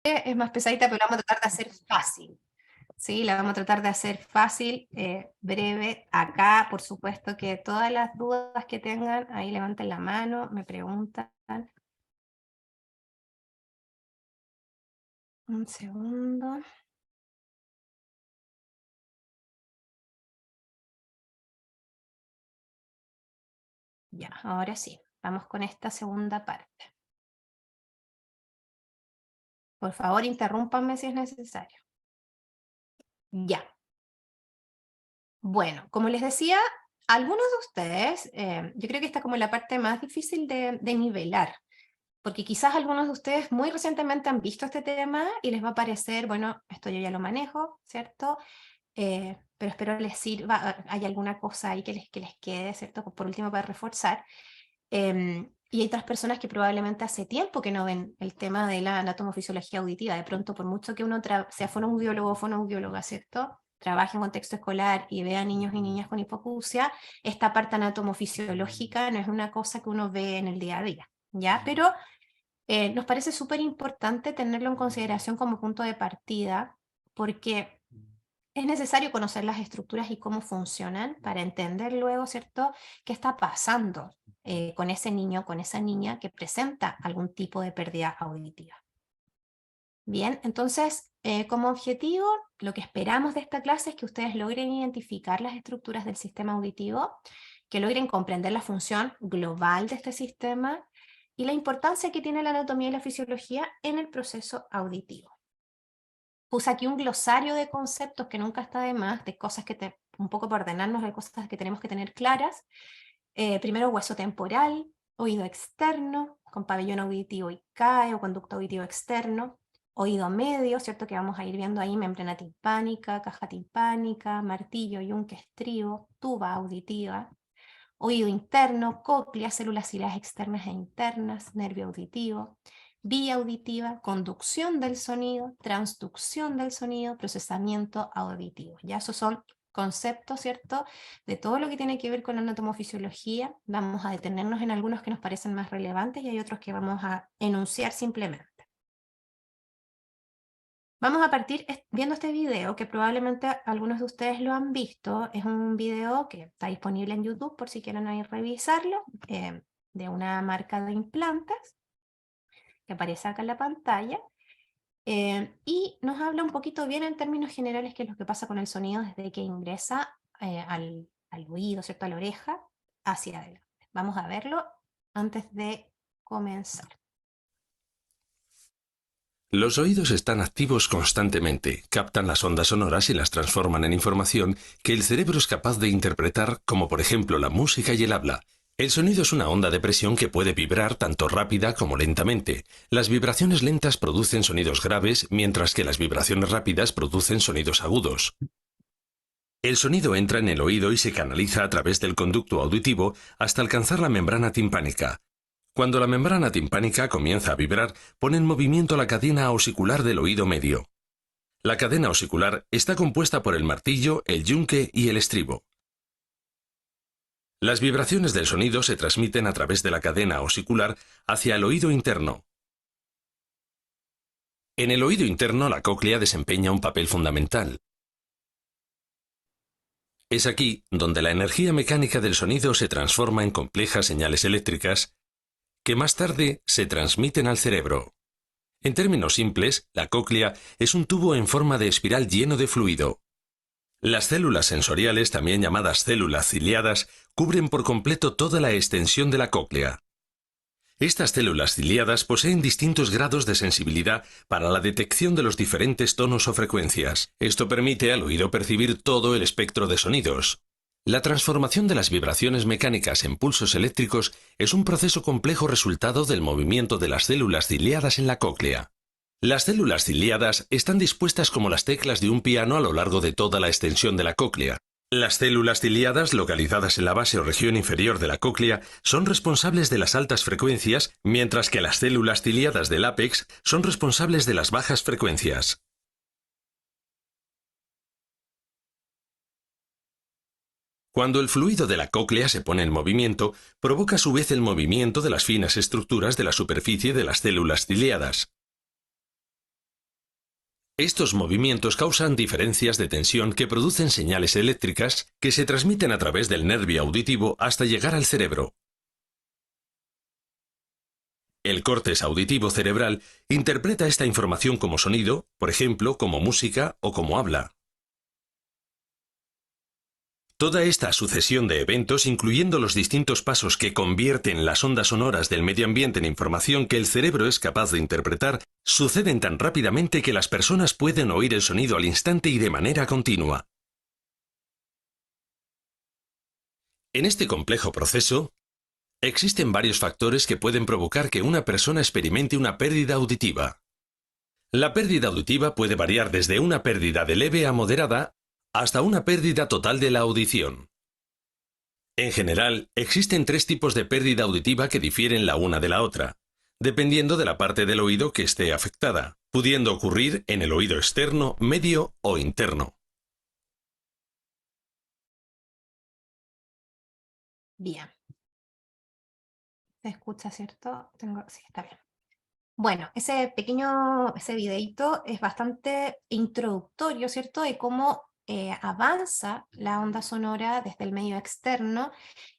es más pesadita, pero la vamos a tratar de hacer fácil. Sí, la vamos a tratar de hacer fácil, breve. Acá, por supuesto, que todas las dudas que tengan, ahí levanten la mano, me preguntan. Un segundo. Ya, ahora sí, vamos con esta segunda parte. Por favor, interrúmpanme si es necesario. Ya. Bueno, como les decía, algunos de ustedes, yo creo que esta es como la parte más difícil de nivelar, porque quizás algunos de ustedes muy recientemente han visto este tema y les va a parecer, bueno, esto yo ya lo manejo, ¿cierto? Pero espero les sirva, hay alguna cosa ahí que les quede, ¿cierto? Por último, para reforzar. Y hay otras personas que probablemente hace tiempo que no ven el tema de la anatomofisiología auditiva. De pronto, por mucho que uno sea fonoaudiólogo o fonoaudióloga, ¿cierto? Trabaje en contexto escolar y vea niños y niñas con hipoacusia, esta parte anatomofisiológica no es una cosa que uno ve en el día a día, ¿ya? Pero nos parece súper importante tenerlo en consideración como punto de partida, porque es necesario conocer las estructuras y cómo funcionan para entender luego, ¿cierto?, qué está pasando con ese niño, con esa niña que presenta algún tipo de pérdida auditiva. Bien, entonces, como objetivo, lo que esperamos de esta clase es que ustedes logren identificar las estructuras del sistema auditivo, que logren comprender la función global de este sistema y la importancia que tiene la anatomía y la fisiología en el proceso auditivo. Puse aquí un glosario de conceptos que nunca está de más, de cosas un poco para ordenarnos, de cosas que tenemos que tener claras. Primero, hueso temporal, oído externo, con pabellón auditivo y CAE o conducto auditivo externo, oído medio, ¿cierto? Que vamos a ir viendo ahí, membrana timpánica, caja timpánica, martillo, yunque, estribo, tuba auditiva, oído interno, cóclea, células ciliares externas e internas, nervio auditivo, vía auditiva, conducción del sonido, transducción del sonido, procesamiento auditivo. Ya esos son conceptos, ¿cierto? De todo lo que tiene que ver con la anatomofisiología. Vamos a detenernos en algunos que nos parecen más relevantes y hay otros que vamos a enunciar simplemente. Vamos a partir viendo este video que probablemente algunos de ustedes lo han visto. Es un video que está disponible en YouTube por si quieren ahí revisarlo, de una marca de implantes que aparece acá en la pantalla. Y nos habla un poquito bien en términos generales qué es lo que pasa con el sonido desde que ingresa al oído, ¿cierto? A la oreja, hacia adelante. Vamos a verlo antes de comenzar. Los oídos están activos constantemente, captan las ondas sonoras y las transforman en información que el cerebro es capaz de interpretar, como por ejemplo la música y el habla. El sonido es una onda de presión que puede vibrar tanto rápida como lentamente. Las vibraciones lentas producen sonidos graves, mientras que las vibraciones rápidas producen sonidos agudos. El sonido entra en el oído y se canaliza a través del conducto auditivo hasta alcanzar la membrana timpánica. Cuando la membrana timpánica comienza a vibrar, pone en movimiento la cadena osicular del oído medio. La cadena osicular está compuesta por el martillo, el yunque y el estribo. Las vibraciones del sonido se transmiten a través de la cadena osicular hacia el oído interno. En el oído interno, la cóclea desempeña un papel fundamental. Es aquí donde la energía mecánica del sonido se transforma en complejas señales eléctricas que más tarde se transmiten al cerebro. En términos simples, la cóclea es un tubo en forma de espiral lleno de fluido. Las células sensoriales, también llamadas células ciliadas, cubren por completo toda la extensión de la cóclea. Estas células ciliadas poseen distintos grados de sensibilidad para la detección de los diferentes tonos o frecuencias. Esto permite al oído percibir todo el espectro de sonidos. La transformación de las vibraciones mecánicas en pulsos eléctricos es un proceso complejo resultado del movimiento de las células ciliadas en la cóclea. Las células ciliadas están dispuestas como las teclas de un piano a lo largo de toda la extensión de la cóclea. Las células ciliadas, localizadas en la base o región inferior de la cóclea, son responsables de las altas frecuencias, mientras que las células ciliadas del ápex son responsables de las bajas frecuencias. Cuando el fluido de la cóclea se pone en movimiento, provoca a su vez el movimiento de las finas estructuras de la superficie de las células ciliadas. Estos movimientos causan diferencias de tensión que producen señales eléctricas que se transmiten a través del nervio auditivo hasta llegar al cerebro. El córtex auditivo cerebral interpreta esta información como sonido, por ejemplo, como música o como habla. Toda esta sucesión de eventos, incluyendo los distintos pasos que convierten las ondas sonoras del medio ambiente en información que el cerebro es capaz de interpretar, suceden tan rápidamente que las personas pueden oír el sonido al instante y de manera continua. En este complejo proceso, existen varios factores que pueden provocar que una persona experimente una pérdida auditiva. La pérdida auditiva puede variar desde una pérdida de leve a moderada hasta una pérdida total de la audición. En general, existen tres tipos de pérdida auditiva que difieren la una de la otra, dependiendo de la parte del oído que esté afectada, pudiendo ocurrir en el oído externo, medio o interno. Bien. ¿Se escucha, cierto? Sí, está bien. Bueno, ese videito es bastante introductorio, ¿cierto? De cómo avanza la onda sonora desde el medio externo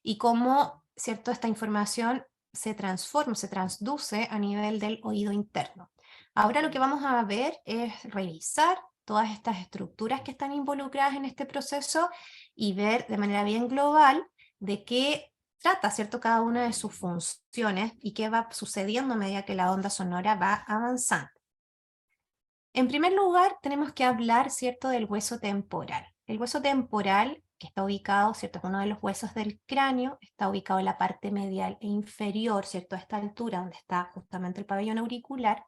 y cómo, ¿cierto? Esta información se transforma, se transduce a nivel del oído interno. Ahora lo que vamos a ver es revisar todas estas estructuras que están involucradas en este proceso y ver de manera bien global de qué trata, ¿cierto?, cada una de sus funciones y qué va sucediendo a medida que la onda sonora va avanzando. En primer lugar, tenemos que hablar, ¿cierto?, del hueso temporal. El hueso temporal, que está ubicado, ¿cierto?, es uno de los huesos del cráneo, está ubicado en la parte medial e inferior, ¿cierto?, a esta altura donde está justamente el pabellón auricular.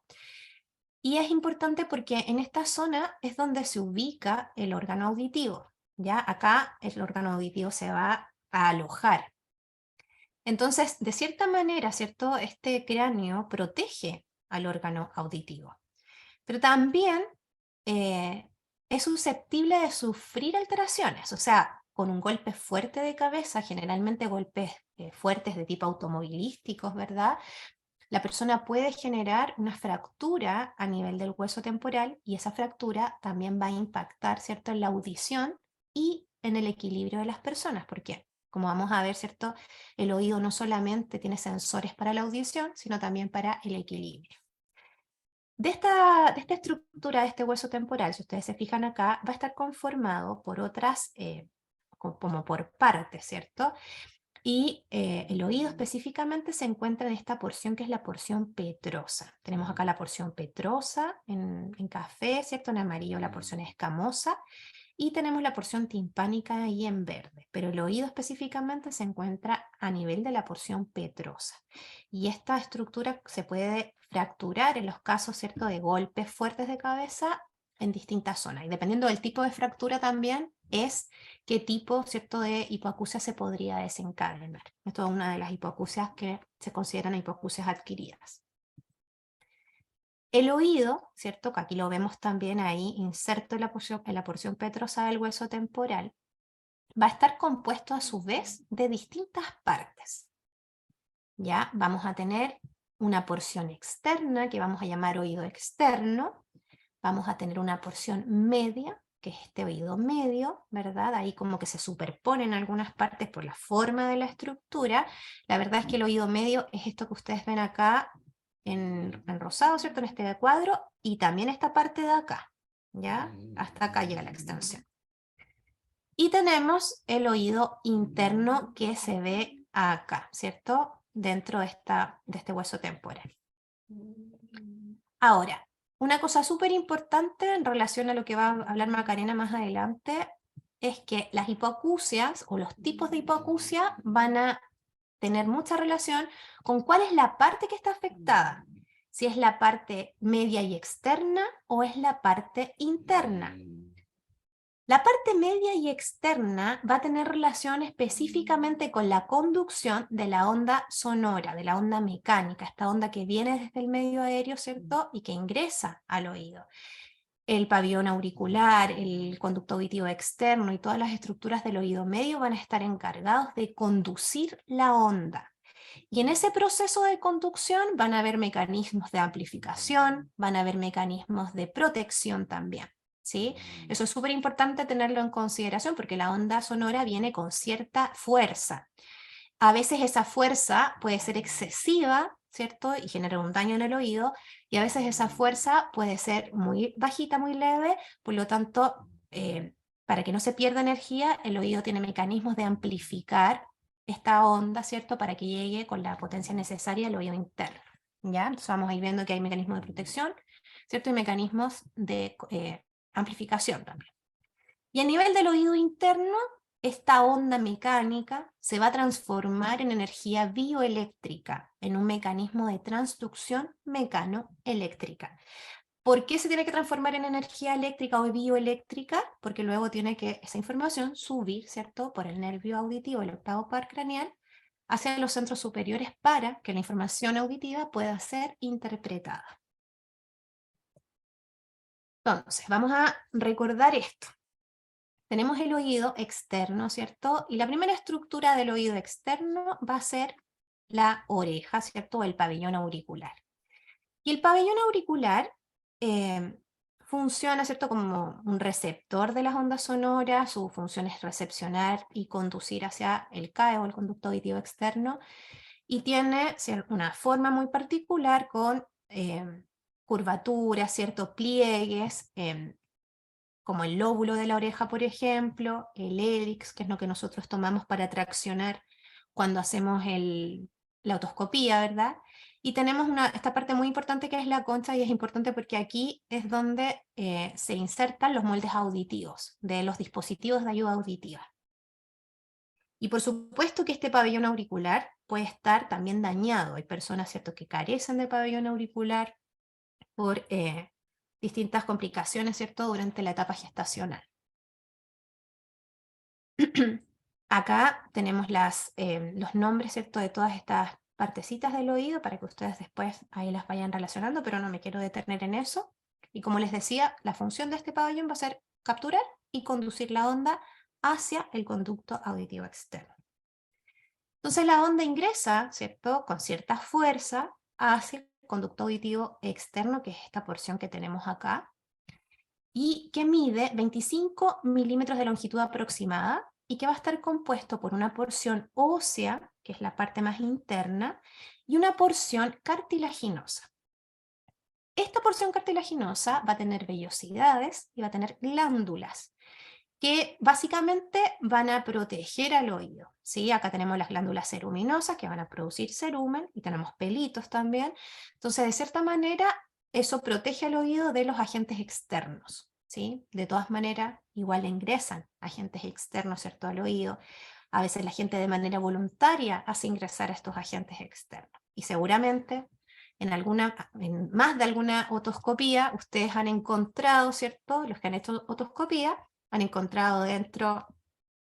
Y es importante porque en esta zona es donde se ubica el órgano auditivo. ¿Ya? Acá el órgano auditivo se va a alojar. Entonces, de cierta manera, ¿cierto?, este cráneo protege al órgano auditivo, pero también es susceptible de sufrir alteraciones, o sea, con un golpe fuerte de cabeza, generalmente golpes fuertes de tipo automovilísticos, ¿verdad? La persona puede generar una fractura a nivel del hueso temporal y esa fractura también va a impactar, ¿cierto?, en la audición y en el equilibrio de las personas. ¿Por qué? Como vamos a ver, ¿cierto?, el oído no solamente tiene sensores para la audición, sino también para el equilibrio. De esta estructura de este hueso temporal, si ustedes se fijan acá, va a estar conformado por otras, como por partes, ¿cierto? Y el oído específicamente se encuentra en esta porción que es la porción petrosa. Tenemos acá la porción petrosa en café, ¿cierto? En amarillo la porción escamosa. Y tenemos la porción timpánica ahí en verde, pero el oído específicamente se encuentra a nivel de la porción petrosa. Y esta estructura se puede fracturar en los casos, ¿cierto?, de golpes fuertes de cabeza en distintas zonas. Y dependiendo del tipo de fractura también es qué tipo, ¿cierto?, de hipoacusia se podría desencadenar. Esto es una de las hipoacusias que se consideran hipoacusias adquiridas. El oído, ¿cierto?, que aquí lo vemos también ahí inserto en la porción petrosa del hueso temporal, va a estar compuesto a su vez de distintas partes. Ya vamos a tener una porción externa que vamos a llamar oído externo, vamos a tener una porción media, que es este oído medio, ¿verdad? Ahí como que se superponen algunas partes por la forma de la estructura. La verdad es que el oído medio es esto que ustedes ven acá en rosado, ¿cierto?, en este cuadro, y también esta parte de acá, ¿ya? Hasta acá llega la extensión. Y tenemos el oído interno que se ve acá, ¿cierto?, dentro de este hueso temporal. Ahora, una cosa súper importante en relación a lo que va a hablar Macarena más adelante es que las hipoacusias o los tipos de hipoacusia van a tener mucha relación con cuál es la parte que está afectada, si es la parte media y externa o es la parte interna. La parte media y externa va a tener relación específicamente con la conducción de la onda sonora, de la onda mecánica, esta onda que viene desde el medio aéreo, ¿cierto?, y que ingresa al oído. El pabellón auricular, el conducto auditivo externo y todas las estructuras del oído medio van a estar encargados de conducir la onda. Y en ese proceso de conducción van a haber mecanismos de amplificación, van a haber mecanismos de protección también, ¿sí? Eso es súper importante tenerlo en consideración porque la onda sonora viene con cierta fuerza. A veces esa fuerza puede ser excesiva, ¿cierto? Y generar un daño en el oído, y a veces esa fuerza puede ser muy bajita, muy leve, por lo tanto, para que no se pierda energía, el oído tiene mecanismos de amplificar esta onda, ¿cierto? Para que llegue con la potencia necesaria al oído interno, ¿ya? Entonces vamos a ir viendo que hay mecanismos de protección, ¿cierto? Y mecanismos de amplificación también. Y a nivel del oído interno, esta onda mecánica se va a transformar en energía bioeléctrica, en un mecanismo de transducción mecanoeléctrica. ¿Por qué se tiene que transformar en energía eléctrica o bioeléctrica? Porque luego tiene que esa información subir, ¿cierto?, por el nervio auditivo, el octavo par craneal, hacia los centros superiores para que la información auditiva pueda ser interpretada. Entonces, vamos a recordar esto. Tenemos el oído externo, ¿cierto? Y la primera estructura del oído externo va a ser la oreja, ¿cierto? O el pabellón auricular. Y el pabellón auricular funciona, ¿cierto?, como un receptor de las ondas sonoras. Su función es recepcionar y conducir hacia el CAE o el conducto auditivo externo, y tiene una forma muy particular con curvaturas, ciertos pliegues, como el lóbulo de la oreja, por ejemplo, el hélix, que es lo que nosotros tomamos para traccionar cuando hacemos la otoscopía, ¿verdad? Y tenemos esta parte muy importante que es la concha, y es importante porque aquí es donde se insertan los moldes auditivos de los dispositivos de ayuda auditiva. Y por supuesto que este pabellón auricular puede estar también dañado. Hay personas, ¿cierto?, que carecen de pabellón auricular por distintas complicaciones, ¿cierto?, durante la etapa gestacional. Acá tenemos los nombres, ¿cierto?, de todas estas partecitas del oído para que ustedes después ahí las vayan relacionando, pero no me quiero detener en eso. Y como les decía, la función de este pabellón va a ser capturar y conducir la onda hacia el conducto auditivo externo. Entonces la onda ingresa, ¿cierto?, con cierta fuerza hacia el conducto auditivo externo, que es esta porción que tenemos acá, y que mide 25 milímetros de longitud aproximada, y que va a estar compuesto por una porción ósea, que es la parte más interna, y una porción cartilaginosa. Esta porción cartilaginosa va a tener vellosidades y va a tener glándulas, que básicamente van a proteger al oído, ¿sí? Acá tenemos las glándulas ceruminosas que van a producir cerumen, y tenemos pelitos también. Entonces, de cierta manera, eso protege al oído de los agentes externos, ¿sí? De todas maneras, igual ingresan agentes externos, ¿cierto?, al oído. A veces la gente de manera voluntaria hace ingresar a estos agentes externos. Y seguramente en más de alguna otoscopía ustedes han encontrado, ¿cierto?, los que han hecho otoscopía, han encontrado dentro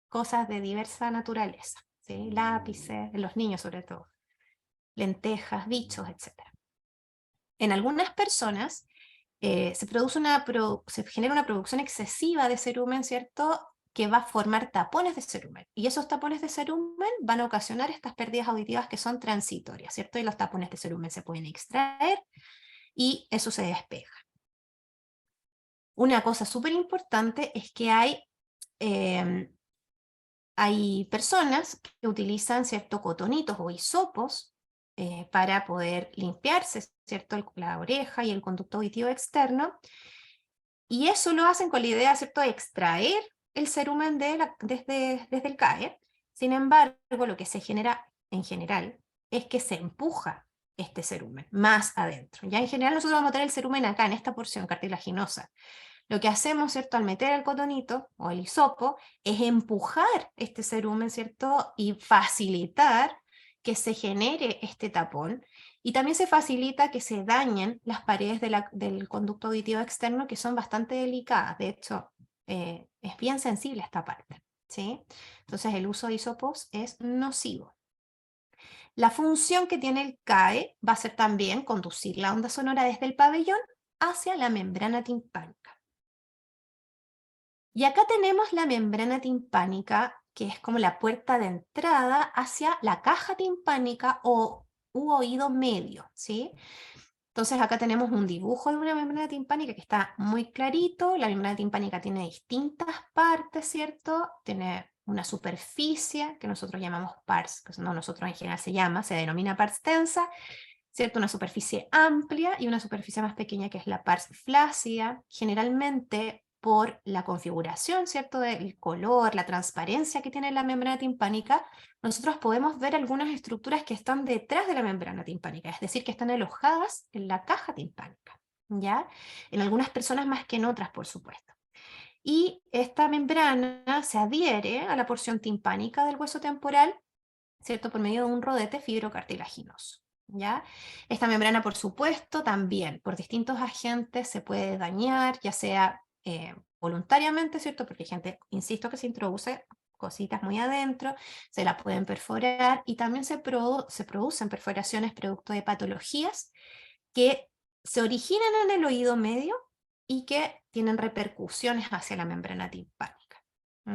cosas de diversa naturaleza, ¿sí? Lápices, en los niños sobre todo, lentejas, bichos, etc. En algunas personas se genera una producción excesiva de cerumen, ¿cierto?, que va a formar tapones de cerumen, y esos tapones de cerumen van a ocasionar estas pérdidas auditivas que son transitorias, ¿cierto? Y los tapones de cerumen se pueden extraer y eso se despeja. Una cosa súper importante es que hay personas que utilizan, ¿cierto?, cotonitos o hisopos para poder limpiarse, ¿cierto?, la oreja y el conducto auditivo externo, y eso lo hacen con la idea, ¿cierto?, de extraer el cerumen desde el CAE. Sin embargo, lo que se genera en general es que se empuja este cerumen más adentro. Ya en general nosotros vamos a tener el cerumen acá, en esta porción cartilaginosa. Lo que hacemos, ¿cierto?, al meter el cotonito o el hisopo, es empujar este cerumen, ¿cierto?, y facilitar que se genere este tapón, y también se facilita que se dañen las paredes del conducto auditivo externo, que son bastante delicadas. De hecho, es bien sensible esta parte, ¿sí? Entonces el uso de hisopos es nocivo. La función que tiene el CAE va a ser también conducir la onda sonora desde el pabellón hacia la membrana timpánica. Y acá tenemos la membrana timpánica, que es como la puerta de entrada hacia la caja timpánica u oído medio, ¿sí? Entonces acá tenemos un dibujo de una membrana timpánica que está muy clarito. La membrana timpánica tiene distintas partes, ¿cierto? Tiene una superficie que nosotros llamamos pars, que no nosotros en general se denomina pars tensa, ¿cierto? Una superficie amplia y una superficie más pequeña que es la pars flácida. Generalmente por la configuración, ¿cierto? Del color, la transparencia que tiene la membrana timpánica, nosotros podemos ver algunas estructuras que están detrás de la membrana timpánica, es decir, que están alojadas en la caja timpánica, ¿ya? En algunas personas más que en otras, por supuesto. Y esta membrana se adhiere a la porción timpánica del hueso temporal, ¿cierto? Por medio de un rodete fibrocartilaginoso, ¿ya? Esta membrana, por supuesto, también por distintos agentes se puede dañar, ya sea voluntariamente, ¿cierto? Porque hay gente, insisto, que se introduce cositas muy adentro, se la pueden perforar, y también se producen perforaciones producto de patologías que se originan en el oído medio y que tienen repercusiones hacia la membrana timpánica,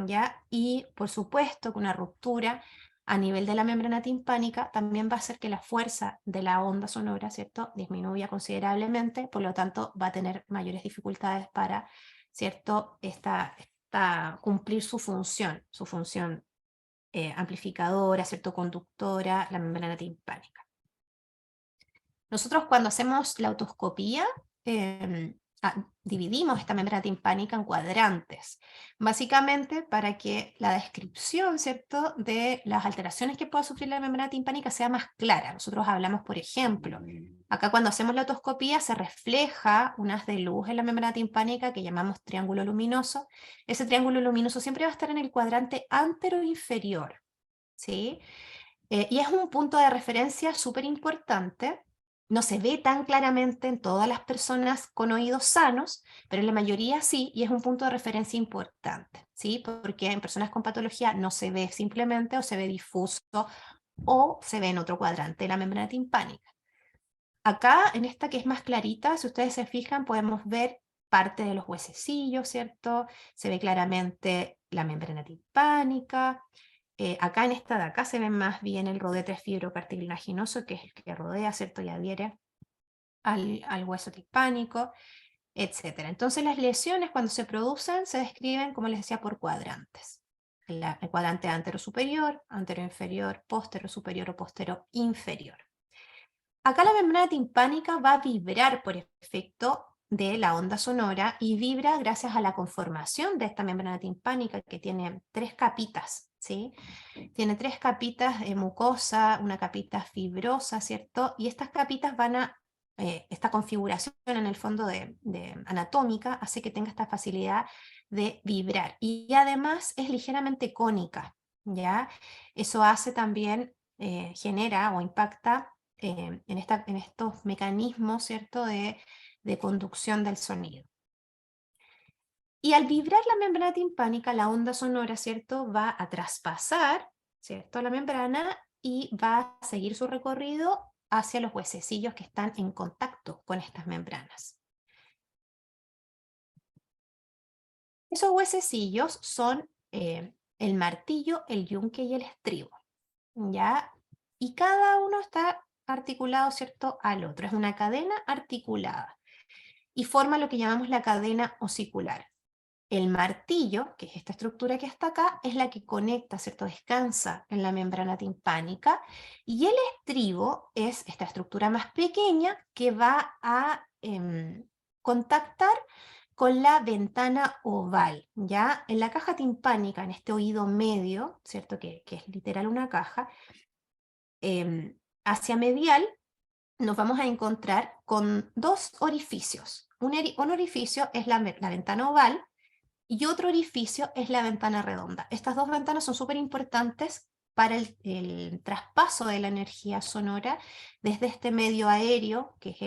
¿ya? Y por supuesto que una ruptura a nivel de la membrana timpánica también va a hacer que la fuerza de la onda sonora, ¿cierto?, disminuya considerablemente, por lo tanto va a tener mayores dificultades para, ¿cierto?, cumplir su función amplificadora, ¿cierto?, conductora, la membrana timpánica. Nosotros cuando hacemos la otoscopía, dividimos esta membrana timpánica en cuadrantes, básicamente para que la descripción, ¿cierto?, de las alteraciones que pueda sufrir la membrana timpánica sea más clara. Nosotros hablamos, por ejemplo, acá cuando hacemos la otoscopía se refleja un haz de luz en la membrana timpánica que llamamos triángulo luminoso. Ese triángulo luminoso siempre va a estar en el cuadrante antero-inferior, ¿sí? Y es un punto de referencia súper importante. No se ve tan claramente en todas las personas con oídos sanos, pero en la mayoría sí, y es un punto de referencia importante, ¿sí? Porque en personas con patología no se ve simplemente, o se ve difuso, o se ve en otro cuadrante de la membrana timpánica. Acá, en esta que es más clarita, si ustedes se fijan, podemos ver parte de los huesecillos, ¿cierto? Se ve claramente la membrana timpánica. Acá en esta de acá se ve más bien el rodete fibrocartilaginoso, que es el que rodea, ¿cierto?, y adhiere al hueso timpánico, etc. Entonces las lesiones cuando se producen se describen, como les decía, por cuadrantes. El cuadrante antero-superior, antero-inferior, postero-superior o postero-inferior. Acá la membrana timpánica va a vibrar por efecto de la onda sonora, y vibra gracias a la conformación de esta membrana timpánica que tiene 3 capitas, ¿sí? Tiene 3 capitas de mucosa, una capita fibrosa, ¿cierto? Y estas capitas van a, esta configuración en el fondo anatómica hace que tenga esta facilidad de vibrar. Y además es ligeramente cónica, ¿ya? Eso hace también, genera o impacta en estos mecanismos, ¿cierto?, de conducción del sonido. Y al vibrar la membrana timpánica, la onda sonora, ¿cierto?, va a traspasar, ¿cierto?, la membrana, y va a seguir su recorrido hacia los huesecillos que están en contacto con estas membranas. Esos huesecillos son el martillo, el yunque y el estribo, ¿ya? Y cada uno está articulado, ¿cierto?, al otro. Es una cadena articulada y forma lo que llamamos la cadena osicular. El martillo, que es esta estructura que está acá, es la que conecta, ¿cierto?, descansa en la membrana timpánica, y el estribo es esta estructura más pequeña que va a contactar con la ventana oval, ¿ya? En la caja timpánica, en este oído medio, ¿cierto?, que es literal una caja, hacia medial nos vamos a encontrar con 2 orificios. Un orificio es la ventana oval, y otro orificio es la ventana redonda. Estas 2 ventanas son súper importantes para el traspaso de la energía sonora desde este medio aéreo, que es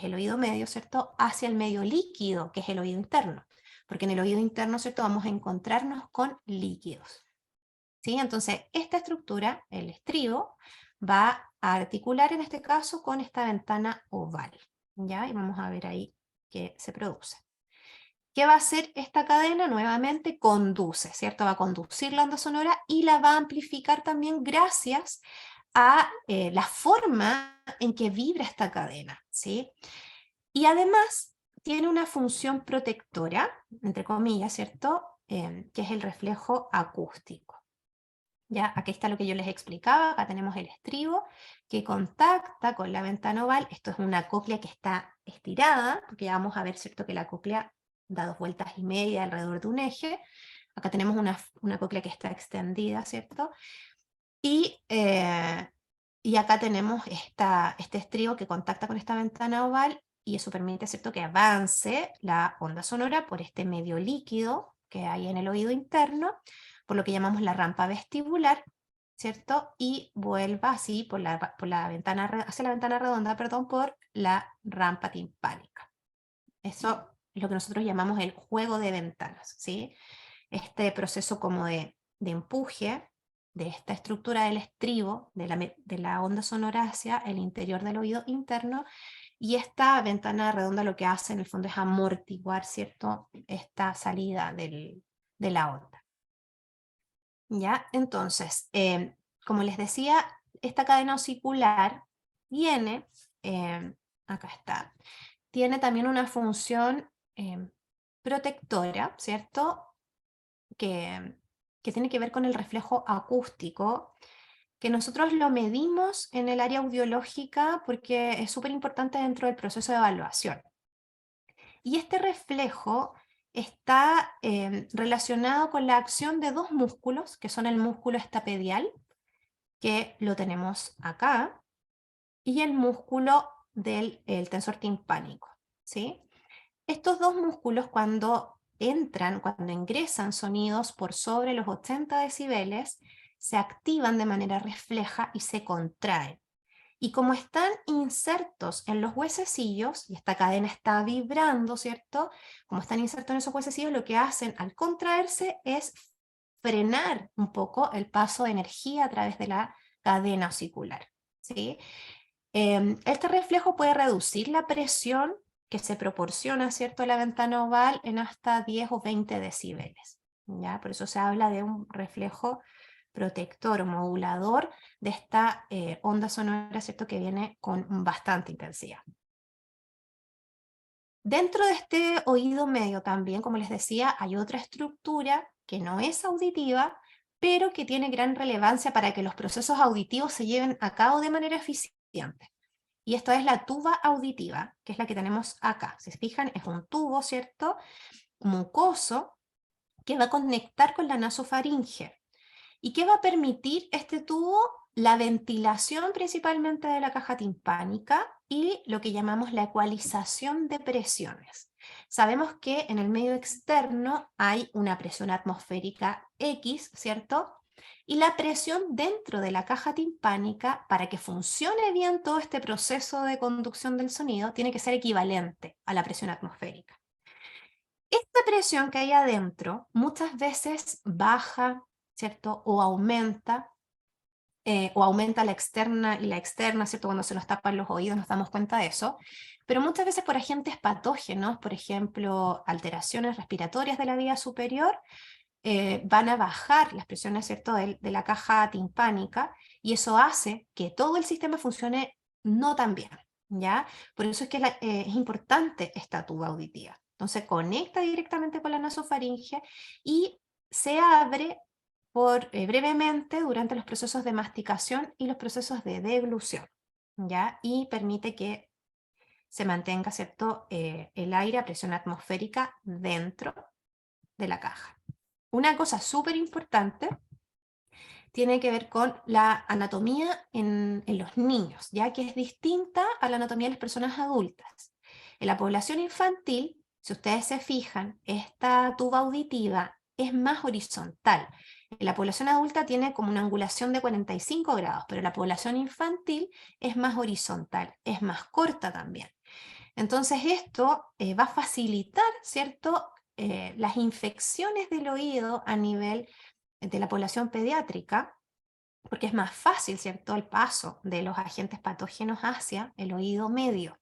el oído medio, ¿cierto?, hacia el medio líquido, que es el oído interno. Porque en el oído interno, ¿cierto?, vamos a encontrarnos con líquidos, ¿sí? Entonces, esta estructura, el estribo, va a articular en este caso con esta ventana oval, ¿ya? Y vamos a ver ahí que se produce. ¿Qué va a hacer esta cadena? Nuevamente conduce, ¿cierto? Va a conducir la onda sonora y la va a amplificar también gracias a la forma en que vibra esta cadena, ¿sí? Y además tiene una función protectora, entre comillas, ¿cierto? Que es el reflejo acústico. Ya, aquí está lo que yo les explicaba, acá tenemos el estribo que contacta con la ventana oval. Esto es una cóclea que está estirada, porque ya vamos a ver, ¿cierto?, que la cóclea da 2,5 vueltas alrededor de un eje. Acá tenemos una cóclea que está extendida, ¿cierto? Y acá tenemos este estribo que contacta con esta ventana oval, y eso permite, ¿cierto?, que avance la onda sonora por este medio líquido que hay en el oído interno, por lo que llamamos la rampa vestibular, ¿cierto? Y vuelva así por la ventana, hacia la ventana redonda, perdón, por la rampa timpánica. Eso es lo que nosotros llamamos el juego de ventanas, ¿sí? Este proceso como de empuje de esta estructura del estribo, de la onda sonora hacia el interior del oído interno, y esta ventana redonda lo que hace en el fondo es amortiguar, ¿cierto?, esta salida de la onda. ¿Ya? Entonces, como les decía, esta cadena osicular tiene, acá está, tiene también una función protectora, ¿cierto? Que tiene que ver con el reflejo acústico, que nosotros lo medimos en el área audiológica porque es súper importante dentro del proceso de evaluación. Y este reflejo está relacionado con la acción de dos músculos, que son el músculo estapedial, que lo tenemos acá, y el músculo del el tensor timpánico, ¿sí? Estos dos músculos cuando ingresan sonidos por sobre los 80 decibeles, se activan de manera refleja y se contraen. Y como están insertos en los huesecillos, y esta cadena está vibrando, ¿cierto? Como están insertos en esos huesecillos, lo que hacen al contraerse es frenar un poco el paso de energía a través de la cadena osicular, ¿sí? Este reflejo puede reducir la presión que se proporciona, ¿cierto?, a la ventana oval en hasta 10 o 20 decibeles. ¿Ya? Por eso se habla de un reflejo protector o modulador de esta onda sonora, ¿cierto?, que viene con bastante intensidad. Dentro de este oído medio también, como les decía, hay otra estructura que no es auditiva, pero que tiene gran relevancia para que los procesos auditivos se lleven a cabo de manera eficiente. Y esto es la tuba auditiva, que es la que tenemos acá. Si se fijan, es un tubo, ¿cierto?, mucoso, que va a conectar con la nasofaringe. ¿Y qué va a permitir este tubo? La ventilación principalmente de la caja timpánica y lo que llamamos la ecualización de presiones. Sabemos que en el medio externo hay una presión atmosférica X, ¿cierto? Y la presión dentro de la caja timpánica, para que funcione bien todo este proceso de conducción del sonido, tiene que ser equivalente a la presión atmosférica. Esta presión que hay adentro muchas veces baja, ¿cierto? O aumenta la externa y la externa, ¿cierto? Cuando se nos tapan los oídos nos damos cuenta de eso, pero muchas veces por agentes patógenos, por ejemplo, alteraciones respiratorias de la vía superior, van a bajar las presiones, ¿cierto?, de la caja timpánica, y eso hace que todo el sistema funcione no tan bien, ¿ya? Por eso es que es importante esta tuba auditiva. Entonces conecta directamente con la nasofaringe y se abre brevemente durante los procesos de masticación y los procesos de deglución, ¿ya? Y permite que se mantenga, ¿cierto?, el aire a presión atmosférica dentro de la caja. Una cosa súper importante tiene que ver con la anatomía en los niños, ya que es distinta a la anatomía de las personas adultas. En la población infantil, si ustedes se fijan, esta tuba auditiva es más horizontal. En la población adulta tiene como una angulación de 45 grados, pero la población infantil es más horizontal, es más corta también. Entonces esto va a facilitar, ¿cierto?, las infecciones del oído a nivel de la población pediátrica, porque es más fácil, ¿cierto?, el paso de los agentes patógenos hacia el oído medio.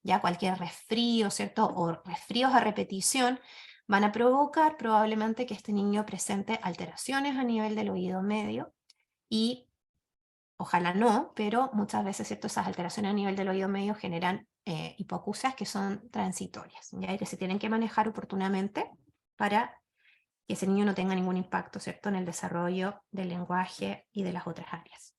Ya cualquier resfrío, ¿cierto? O resfríos a repetición van a provocar probablemente que este niño presente alteraciones a nivel del oído medio y ojalá no, pero muchas veces, ¿cierto? Esas alteraciones a nivel del oído medio generan hipoacusias que son transitorias, ¿ya? Y que se tienen que manejar oportunamente para que ese niño no tenga ningún impacto, ¿cierto? En el desarrollo del lenguaje y de las otras áreas.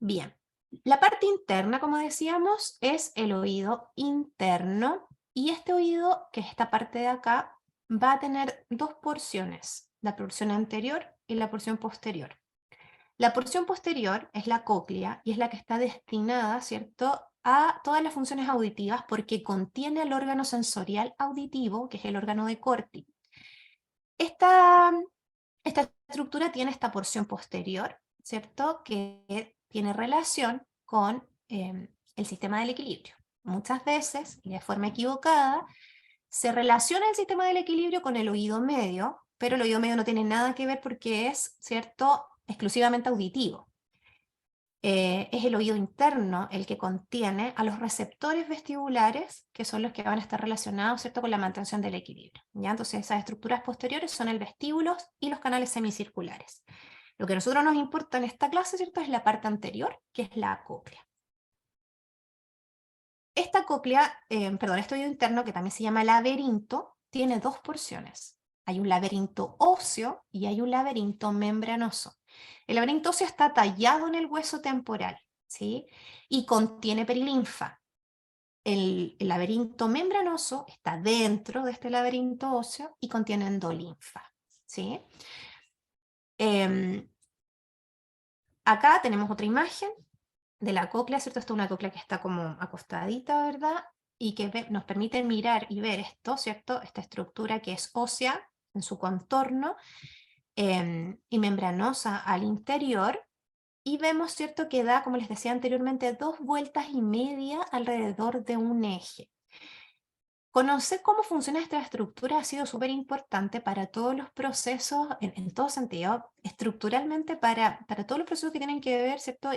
Bien, la parte interna, como decíamos, es el oído interno, y este oído, que es esta parte de acá, va a tener dos porciones, la porción anterior y la porción posterior. La porción posterior es la cóclea y es la que está destinada, ¿cierto?, a todas las funciones auditivas porque contiene el órgano sensorial auditivo, que es el órgano de Corti. Esta estructura tiene esta porción posterior, ¿cierto?, que tiene relación con el sistema del equilibrio. Muchas veces, y de forma equivocada, se relaciona el sistema del equilibrio con el oído medio, pero el oído medio no tiene nada que ver porque es, ¿cierto?, exclusivamente auditivo. Es el oído interno el que contiene a los receptores vestibulares, que son los que van a estar relacionados, ¿cierto?, con la mantención del equilibrio, ¿ya? Entonces esas estructuras posteriores son el vestíbulo y los canales semicirculares. Lo que a nosotros nos importa en esta clase, ¿cierto?, es la parte anterior, que es la cóclea. Esta cóclea, este oído interno, que también se llama laberinto, tiene dos porciones. Hay un laberinto óseo y hay un laberinto membranoso. El laberinto óseo está tallado en el hueso temporal, ¿sí? Y contiene perilinfa. El laberinto membranoso está dentro de este laberinto óseo y contiene endolinfa, ¿sí? Acá tenemos otra imagen de la cóclea, ¿cierto? Esta es una cóclea que está como acostadita, ¿verdad? Y que nos permite mirar y ver esto, ¿cierto? Esta estructura que es ósea en su contorno y membranosa al interior. Y vemos, ¿cierto?, que da, como les decía anteriormente, 2,5 vueltas alrededor de un eje. Conocer cómo funciona esta estructura ha sido súper importante para todos los procesos, en todo sentido, estructuralmente para todos los procesos que tienen que ver, ¿cierto?,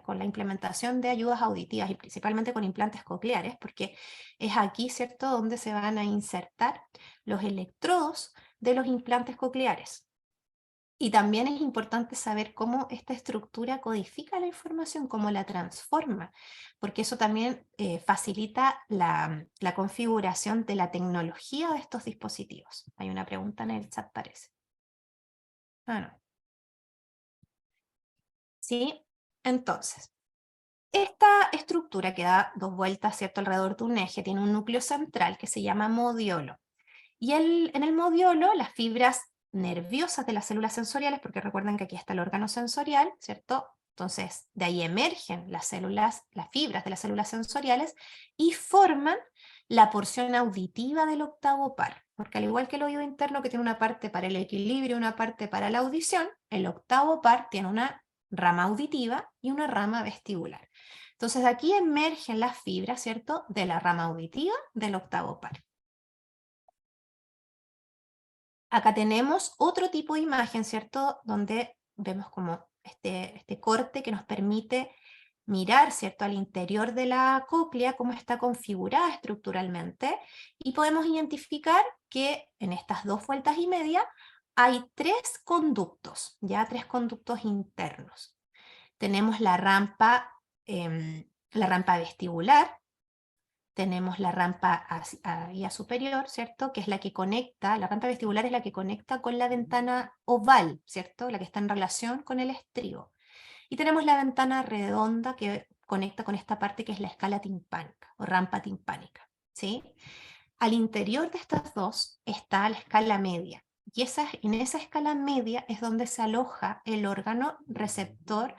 con la implementación de ayudas auditivas y principalmente con implantes cocleares, porque es aquí, ¿cierto?, donde se van a insertar los electrodos de los implantes cocleares. Y también es importante saber cómo esta estructura codifica la información, cómo la transforma, porque eso también facilita la configuración de la tecnología de estos dispositivos. Hay una pregunta en el chat, parece. Ah, no. ¿Sí? Entonces, esta estructura que da 2 vueltas, ¿cierto?, alrededor de un eje, tiene un núcleo central que se llama modiolo. Y en el modiolo, las fibras nerviosas de las células sensoriales, porque recuerden que aquí está el órgano sensorial, ¿cierto? Entonces, de ahí emergen las fibras de las células sensoriales y forman la porción auditiva del octavo par. Porque al igual que el oído interno, que tiene una parte para el equilibrio y una parte para la audición, el octavo par tiene una rama auditiva y una rama vestibular. Entonces, de aquí emergen las fibras, ¿cierto?, de la rama auditiva del octavo par. Acá tenemos otro tipo de imagen, ¿cierto?, donde vemos como este corte que nos permite mirar, ¿cierto?, al interior de la cóclea, cómo está configurada estructuralmente, y podemos identificar que en estas 2,5 vueltas hay 3 conductos, ya 3 conductos internos. Tenemos la rampa vestibular, tenemos la rampa hacia superior, ¿cierto?, que es la que conecta, la rampa vestibular es la que conecta con la ventana oval, ¿cierto?, la que está en relación con el estribo. Y tenemos la ventana redonda que conecta con esta parte que es la escala timpánica, o rampa timpánica, ¿sí? Al interior de estas dos está la escala media, y en esa escala media es donde se aloja el órgano receptor,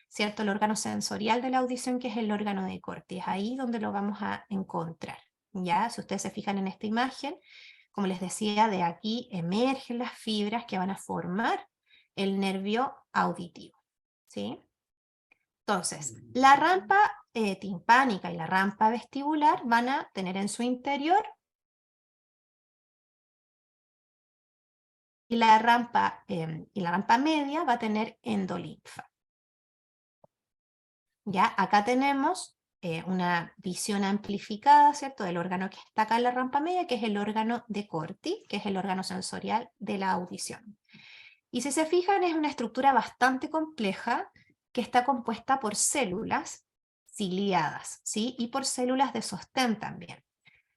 ¿cierto?, el órgano sensorial de la audición, que es el órgano de Corti. Es ahí donde lo vamos a encontrar, ¿ya? Si ustedes se fijan en esta imagen, como les decía, de aquí emergen las fibras que van a formar el nervio auditivo, ¿sí? Entonces, la rampa timpánica y la rampa vestibular van a tener en su interior, y la rampa media va a tener endolinfa. Ya, acá tenemos una visión amplificada, ¿cierto?, del órgano que está acá en la rampa media, que es el órgano de Corti, que es el órgano sensorial de la audición. Y si se fijan, es una estructura bastante compleja que está compuesta por células ciliadas, ¿sí?, y por células de sostén también.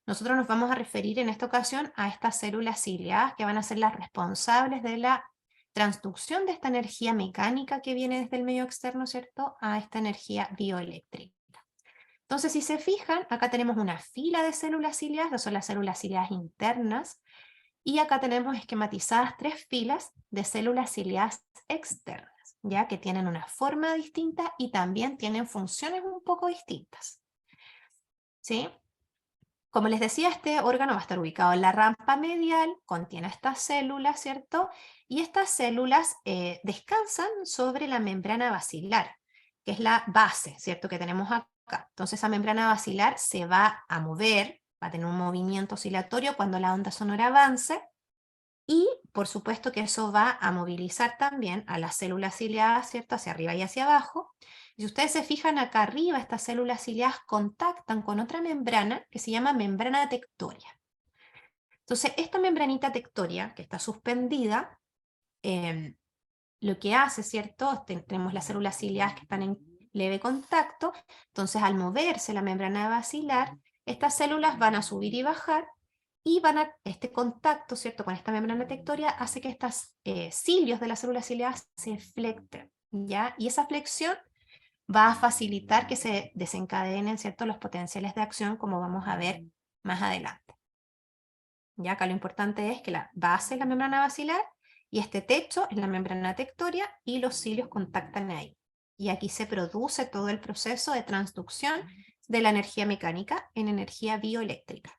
Nosotros nos vamos a referir en esta ocasión a estas células ciliadas que van a ser las responsables de la transducción de esta energía mecánica que viene desde el medio externo, ¿cierto?, a esta energía bioeléctrica. Entonces, si se fijan, acá tenemos una fila de células ciliadas, que son las células ciliadas internas, y acá tenemos esquematizadas 3 filas de células ciliadas externas, ya que tienen una forma distinta y también tienen funciones un poco distintas. ¿Sí? Como les decía, este órgano va a estar ubicado en la rampa medial, contiene estas células, ¿cierto? Y estas células descansan sobre la membrana basilar, que es la base, ¿cierto?, que tenemos acá. Entonces esa membrana basilar se va a mover, va a tener un movimiento oscilatorio cuando la onda sonora avance, y por supuesto que eso va a movilizar también a las células ciliadas, ¿cierto?, hacia arriba y hacia abajo. Y si ustedes se fijan acá arriba, estas células ciliadas contactan con otra membrana que se llama membrana tectoria. Entonces, esta membranita tectoria, que está suspendida, lo que hace, ¿cierto?, tenemos las células ciliadas que están en leve contacto, entonces al moverse la membrana basilar, estas células van a subir y bajar, y este contacto, ¿cierto?, con esta membrana tectoria hace que estos cilios de las células ciliadas se flecten, ¿ya? Y esa flexión va a facilitar que se desencadenen, ¿cierto?, los potenciales de acción, como vamos a ver más adelante. Ya acá lo importante es que la base es la membrana basilar, y este techo es la membrana tectoria, y los cilios contactan ahí. Y aquí se produce todo el proceso de transducción de la energía mecánica en energía bioeléctrica.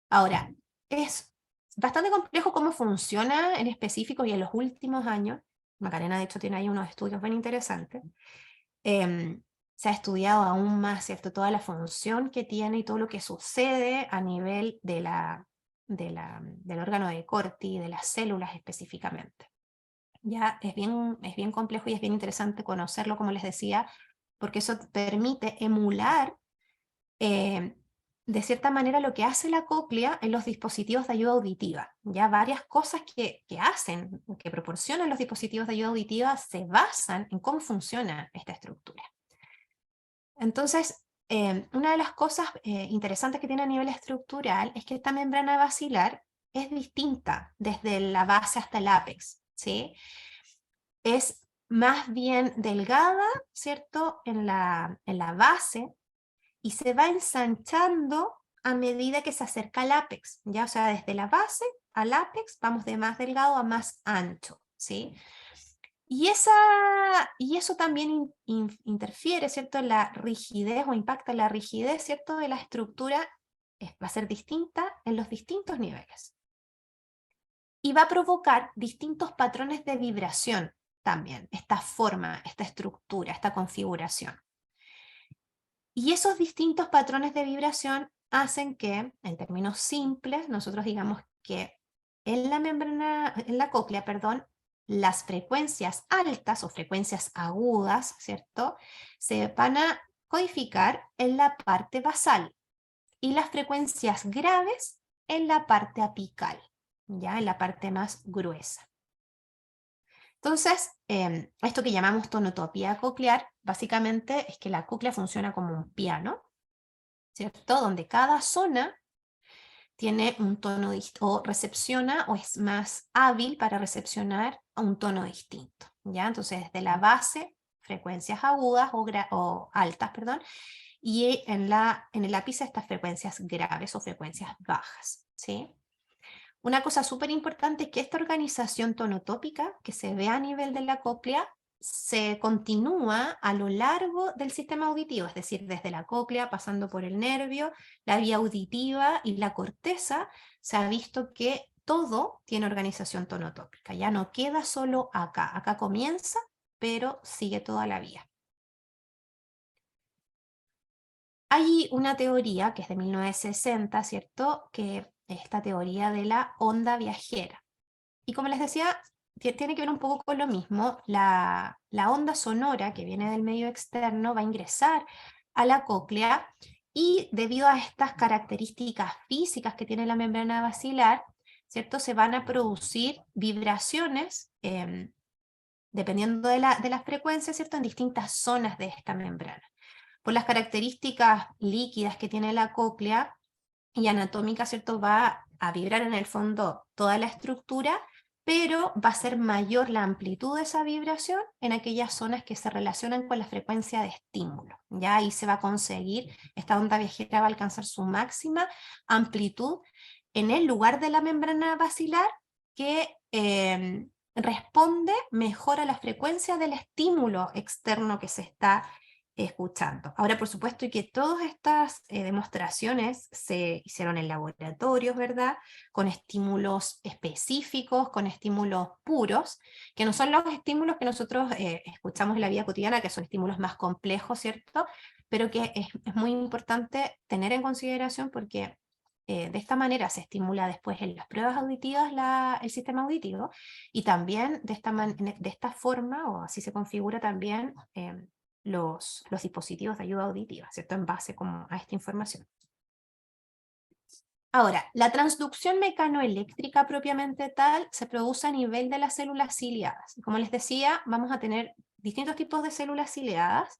Ahora, es bastante complejo cómo funciona en específico, y en los últimos años, Macarena de hecho tiene ahí unos estudios bien interesantes, se ha estudiado aún más, ¿cierto?, toda la función que tiene y todo lo que sucede a nivel del órgano de Corti, de las células específicamente. Ya es bien complejo y es bien interesante conocerlo, como les decía, porque eso permite emular de cierta manera lo que hace la cóclea en los dispositivos de ayuda auditiva. Ya varias cosas que proporcionan los dispositivos de ayuda auditiva se basan en cómo funciona esta estructura. Entonces, una de las cosas interesantes que tiene a nivel estructural es que esta membrana basilar es distinta desde la base hasta el ápex, ¿sí? Es más bien delgada, ¿cierto?, en la base, y se va ensanchando a medida que se acerca al ápex, ¿ya? O sea, desde la base al ápex vamos de más delgado a más ancho, ¿sí? Y eso también interfiere, ¿cierto?, en la rigidez, o impacta en la rigidez, ¿cierto?, de la estructura. Va a ser distinta en los distintos niveles. Y va a provocar distintos patrones de vibración también, esta forma, esta estructura, esta configuración. Y esos distintos patrones de vibración hacen que, en términos simples, nosotros digamos que en la cóclea, perdón, las frecuencias altas o frecuencias agudas, ¿cierto?, se van a codificar en la parte basal, y las frecuencias graves en la parte apical, ya en la parte más gruesa. Entonces, esto que llamamos tonotopía coclear, básicamente es que la cóclea funciona como un piano, ¿cierto?, donde cada zona tiene un tono o recepciona, o es más hábil para recepcionar a un tono distinto, ¿ya? Entonces, desde la base, frecuencias agudas o altas, perdón, y en el ápice estas frecuencias graves o frecuencias bajas, ¿sí? Una cosa súper importante es que esta organización tonotópica que se ve a nivel de la cóclea se continúa a lo largo del sistema auditivo, es decir, desde la cóclea, pasando por el nervio, la vía auditiva y la corteza. Se ha visto que todo tiene organización tonotópica, ya no queda solo acá. Acá comienza, pero sigue toda la vía. Hay una teoría que es de 1960, ¿cierto?, que es esta teoría de la onda viajera. Y como les decía, tiene que ver un poco con lo mismo. La onda sonora que viene del medio externo va a ingresar a la cóclea y debido a estas características físicas que tiene la membrana basilar, ¿cierto? Se van a producir vibraciones dependiendo de la frecuencia, ¿cierto? En distintas zonas de esta membrana. Por las características líquidas que tiene la cóclea y anatómica, ¿cierto? Va a vibrar en el fondo toda la estructura, pero va a ser mayor la amplitud de esa vibración en aquellas zonas que se relacionan con la frecuencia de estímulo. Ya ahí se va a conseguir, esta onda viajera va a alcanzar su máxima amplitud en el lugar de la membrana basilar que responde mejor a la frecuencia del estímulo externo que se está escuchando. Ahora, por supuesto, y que todas estas demostraciones se hicieron en laboratorios, ¿verdad? Con estímulos específicos, con estímulos puros, que no son los estímulos que nosotros escuchamos en la vida cotidiana, que son estímulos más complejos, ¿cierto? Pero que es muy importante tener en consideración porque de esta manera se estimula después en las pruebas auditivas el sistema auditivo, y también de esta forma, o así se configura también los dispositivos de ayuda auditiva, ¿cierto? En base como a esta información. Ahora, la transducción mecanoeléctrica propiamente tal se produce a nivel de las células ciliadas. Como les decía, vamos a tener distintos tipos de células ciliadas,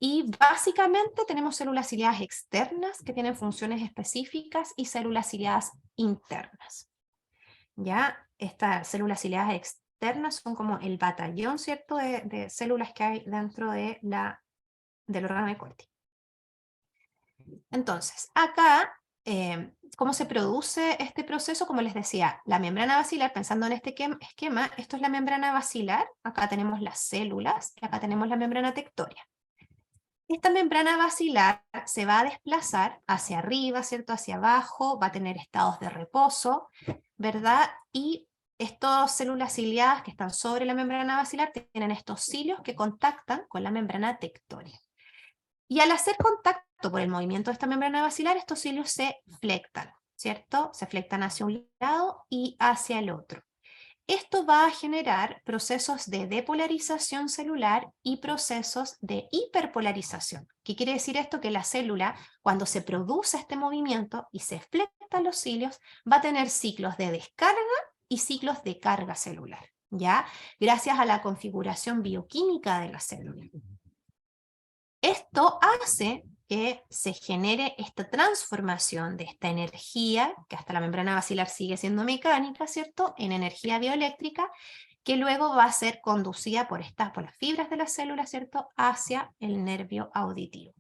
y básicamente tenemos células ciliadas externas que tienen funciones específicas y células ciliadas internas. ¿Ya? Estas células ciliadas externas son como el batallón, ¿cierto?, de células que hay dentro de del órgano de Corti. Entonces, acá, ¿cómo se produce este proceso? Como les decía, la membrana basilar, pensando en este esquema, esto es la membrana basilar, acá tenemos las células, y acá tenemos la membrana tectoria. Esta membrana basilar se va a desplazar hacia arriba, ¿cierto? Hacia abajo, va a tener estados de reposo, ¿verdad? Y estas células ciliadas que están sobre la membrana basilar tienen estos cilios que contactan con la membrana tectoria. Y al hacer contacto por el movimiento de esta membrana basilar, estos cilios se flectan, ¿cierto? Se flectan hacia un lado y hacia el otro. Esto va a generar procesos de depolarización celular y procesos de hiperpolarización. ¿Qué quiere decir esto? Que la célula, cuando se produce este movimiento y se flectan los cilios, va a tener ciclos de descarga y ciclos de carga celular, ¿ya? Gracias a la configuración bioquímica de la célula. Esto hace que se genere esta transformación de esta energía, que hasta la membrana basilar sigue siendo mecánica, ¿cierto?, en energía bioeléctrica, que luego va a ser conducida por las fibras de la célula, ¿cierto?, hacia el nervio auditivo.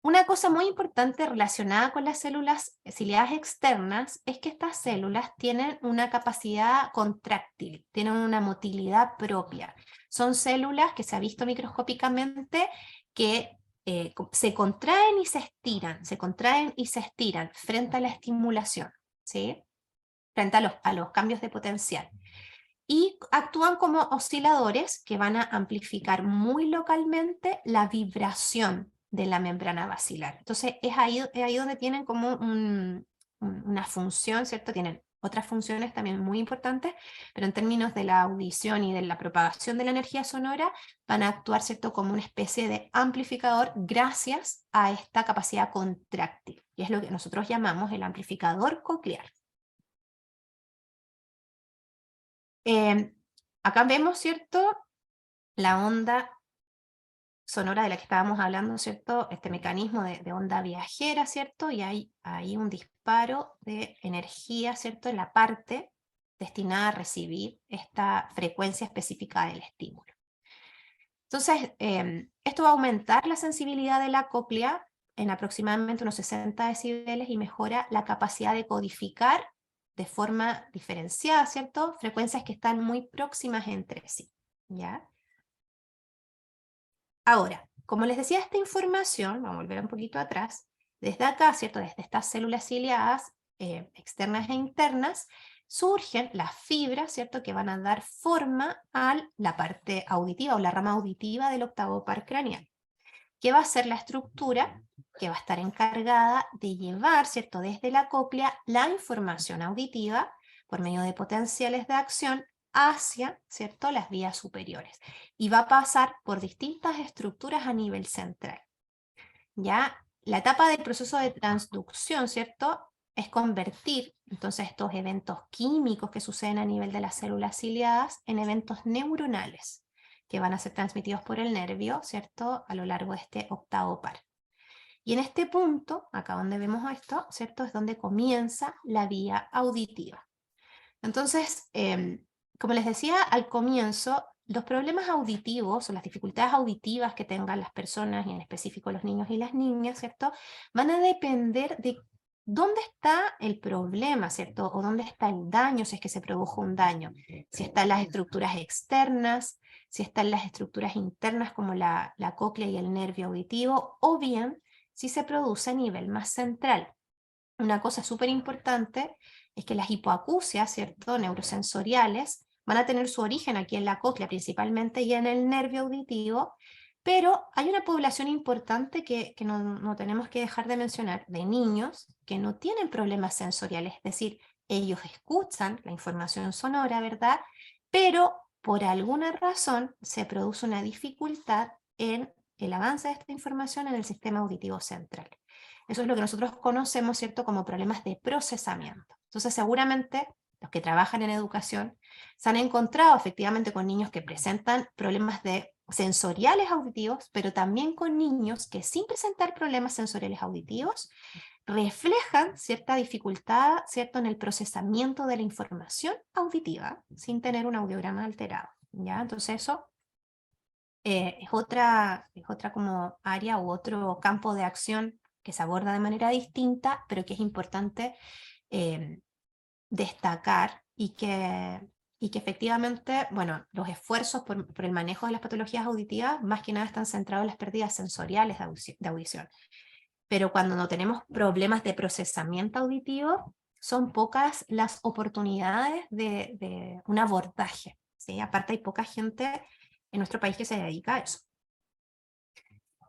Una cosa muy importante relacionada con las células ciliadas externas es que estas células tienen una capacidad contráctil, tienen una motilidad propia. Son células que se ha visto microscópicamente que se contraen y se estiran frente a la estimulación, ¿sí? Frente a los cambios de potencial. Y actúan como osciladores que van a amplificar muy localmente la vibración de la membrana basilar. Entonces es ahí donde tienen como una función, ¿cierto? Tienen otras funciones también muy importantes, pero en términos de la audición y de la propagación de la energía sonora, van a actuar, ¿cierto?, como una especie de amplificador gracias a esta capacidad contráctil, y es lo que nosotros llamamos el amplificador coclear. Acá vemos, ¿cierto?, la onda sonora de la que estábamos hablando, ¿cierto?, este mecanismo de onda viajera, ¿cierto?, y hay un disparo de energía, ¿cierto?, en la parte destinada a recibir esta frecuencia específica del estímulo. Entonces, esto va a aumentar la sensibilidad de la cóclea en aproximadamente unos 60 decibeles y mejora la capacidad de codificar de forma diferenciada, ¿cierto?, frecuencias que están muy próximas entre sí, ¿ya? Ahora, como les decía, esta información, vamos a volver un poquito atrás, desde acá, ¿cierto?, desde estas células ciliadas externas e internas, surgen las fibras, ¿cierto?, que van a dar forma a la parte auditiva o la rama auditiva del octavo par craneal, que va a ser la estructura que va a estar encargada de llevar, ¿cierto?, desde la cóclea la información auditiva por medio de potenciales de acción hacia, ¿cierto?, las vías superiores. Y va a pasar por distintas estructuras a nivel central. Ya, la etapa del proceso de transducción, ¿cierto?, es convertir entonces estos eventos químicos que suceden a nivel de las células ciliadas en eventos neuronales, que van a ser transmitidos por el nervio, ¿cierto?, a lo largo de este octavo par. Y en este punto, acá donde vemos esto, ¿cierto?, es donde comienza la vía auditiva. Entonces, como les decía al comienzo, los problemas auditivos o las dificultades auditivas que tengan las personas, y en específico los niños y las niñas, ¿cierto?, van a depender de dónde está el problema, ¿cierto?, o dónde está el daño, si es que se produjo un daño. Si están las estructuras externas, si están las estructuras internas como la cóclea y el nervio auditivo, o bien si se produce a nivel más central. Una cosa súper importante es que las hipoacusias, ¿cierto?, neurosensoriales, van a tener su origen aquí en la cóclea principalmente y en el nervio auditivo, pero hay una población importante que no tenemos que dejar de mencionar, de niños que no tienen problemas sensoriales, es decir, ellos escuchan la información sonora, ¿verdad?, pero por alguna razón se produce una dificultad en el avance de esta información en el sistema auditivo central. Eso es lo que nosotros conocemos, ¿cierto?, como problemas de procesamiento. Entonces, seguramente los que trabajan en educación se han encontrado efectivamente con niños que presentan problemas sensoriales auditivos, pero también con niños que sin presentar problemas sensoriales auditivos reflejan cierta dificultad, ¿cierto?, en el procesamiento de la información auditiva sin tener un audiograma alterado, ¿ya? Entonces eso es otra como área u otro campo de acción que se aborda de manera distinta, pero que es importante destacar y que efectivamente, bueno, los esfuerzos por el manejo de las patologías auditivas más que nada están centrados en las pérdidas sensoriales de audición. Pero cuando no tenemos problemas de procesamiento auditivo, son pocas las oportunidades de un abordaje, ¿sí? Aparte hay poca gente en nuestro país que se dedica a eso.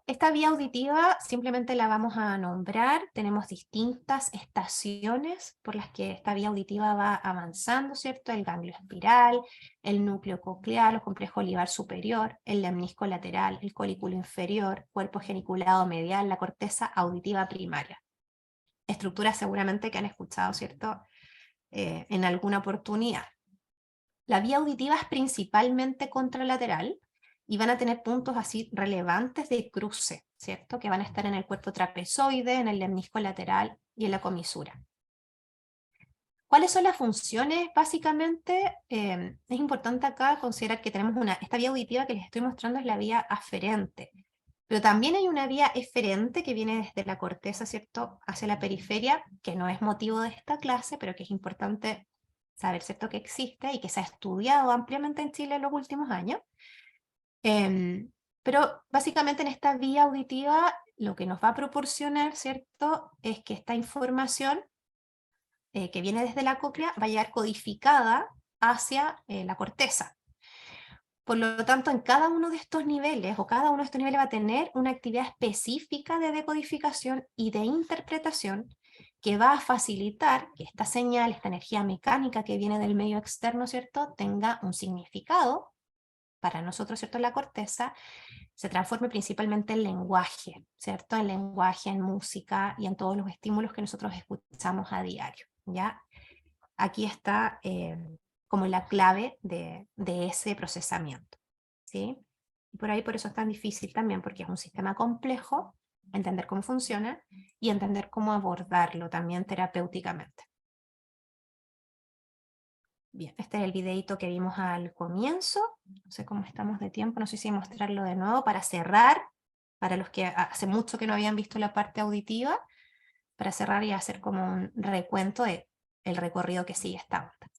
Esta vía auditiva simplemente la vamos a nombrar, tenemos distintas estaciones por las que esta vía auditiva va avanzando, ¿cierto? El ganglio espiral, el núcleo coclear, el complejo olivar superior, el lemnisco lateral, el colículo inferior, cuerpo geniculado medial, la corteza auditiva primaria. Estructuras seguramente que han escuchado, ¿cierto?, en alguna oportunidad. La vía auditiva es principalmente contralateral, y van a tener puntos así relevantes de cruce, ¿cierto?, que van a estar en el cuerpo trapezoide, en el lemnisco lateral y en la comisura. ¿Cuáles son las funciones? Básicamente, es importante acá considerar que tenemos esta vía auditiva que les estoy mostrando es la vía aferente, pero también hay una vía eferente que viene desde la corteza, ¿cierto?, hacia la periferia, que no es motivo de esta clase, pero que es importante saber, ¿cierto?, que existe y que se ha estudiado ampliamente en Chile en los últimos años. Pero básicamente en esta vía auditiva lo que nos va a proporcionar, ¿cierto?, es que esta información que viene desde la cóclea va a llegar codificada hacia la corteza. Por lo tanto, en cada uno de estos niveles, o cada uno de estos niveles va a tener una actividad específica de decodificación y de interpretación que va a facilitar que esta señal, esta energía mecánica que viene del medio externo, ¿cierto?, tenga un significado para nosotros, ¿cierto?, en la corteza, se transforme principalmente en lenguaje, ¿cierto?, en lenguaje, en música y en todos los estímulos que nosotros escuchamos a diario, ¿ya? Aquí está como la clave de ese procesamiento, ¿sí? Y por ahí por eso es tan difícil también, porque es un sistema complejo, entender cómo funciona y entender cómo abordarlo también terapéuticamente. Bien, este es el videito que vimos al comienzo, no sé cómo estamos de tiempo, no sé si mostrarlo de nuevo para cerrar, para los que hace mucho que no habían visto la parte auditiva, para cerrar y hacer como un recuento del recorrido que sigue esta onda.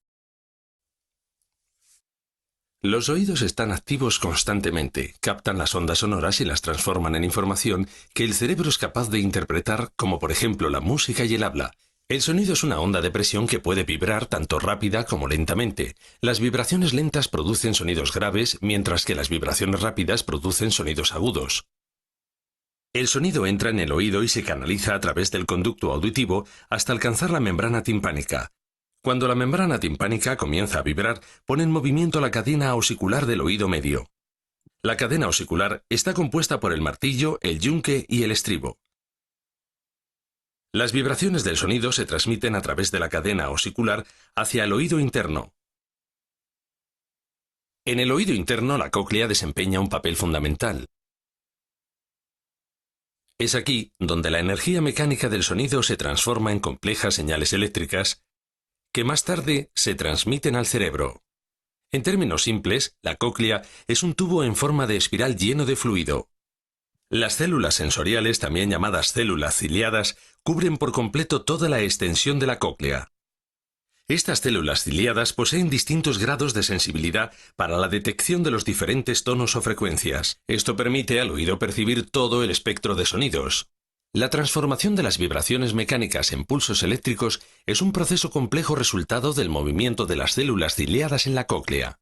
Los oídos están activos constantemente, captan las ondas sonoras y las transforman en información que el cerebro es capaz de interpretar, como por ejemplo la música y el habla. El sonido es una onda de presión que puede vibrar tanto rápida como lentamente. Las vibraciones lentas producen sonidos graves, mientras que las vibraciones rápidas producen sonidos agudos. El sonido entra en el oído y se canaliza a través del conducto auditivo hasta alcanzar la membrana timpánica. Cuando la membrana timpánica comienza a vibrar, pone en movimiento la cadena osicular del oído medio. La cadena osicular está compuesta por el martillo, el yunque y el estribo. Las vibraciones del sonido se transmiten a través de la cadena osicular hacia el oído interno. En el oído interno, la cóclea desempeña un papel fundamental. Es aquí donde la energía mecánica del sonido se transforma en complejas señales eléctricas que más tarde se transmiten al cerebro. En términos simples, la cóclea es un tubo en forma de espiral lleno de fluido. Las células sensoriales, también llamadas células ciliadas, cubren por completo toda la extensión de la cóclea. Estas células ciliadas poseen distintos grados de sensibilidad para la detección de los diferentes tonos o frecuencias. Esto permite al oído percibir todo el espectro de sonidos. La transformación de las vibraciones mecánicas en pulsos eléctricos es un proceso complejo resultado del movimiento de las células ciliadas en la cóclea.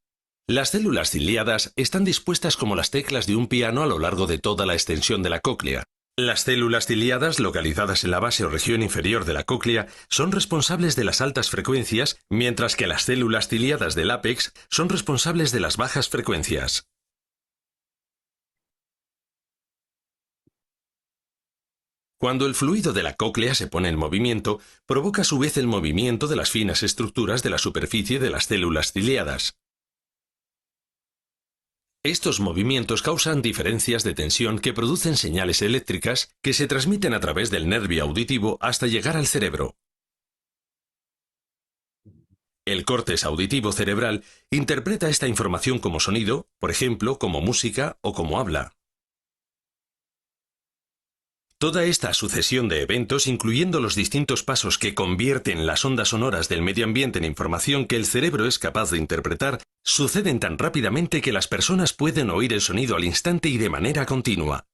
Las células ciliadas están dispuestas como las teclas de un piano a lo largo de toda la extensión de la cóclea. Las células ciliadas, localizadas en la base o región inferior de la cóclea, son responsables de las altas frecuencias, mientras que las células ciliadas del ápex son responsables de las bajas frecuencias. Cuando el fluido de la cóclea se pone en movimiento, provoca a su vez el movimiento de las finas estructuras de la superficie de las células ciliadas. Estos movimientos causan diferencias de tensión que producen señales eléctricas que se transmiten a través del nervio auditivo hasta llegar al cerebro. El córtex auditivo cerebral interpreta esta información como sonido, por ejemplo, como música o como habla. Toda esta sucesión de eventos, incluyendo los distintos pasos que convierten las ondas sonoras del medio ambiente en información que el cerebro es capaz de interpretar, suceden tan rápidamente que las personas pueden oír el sonido al instante y de manera continua.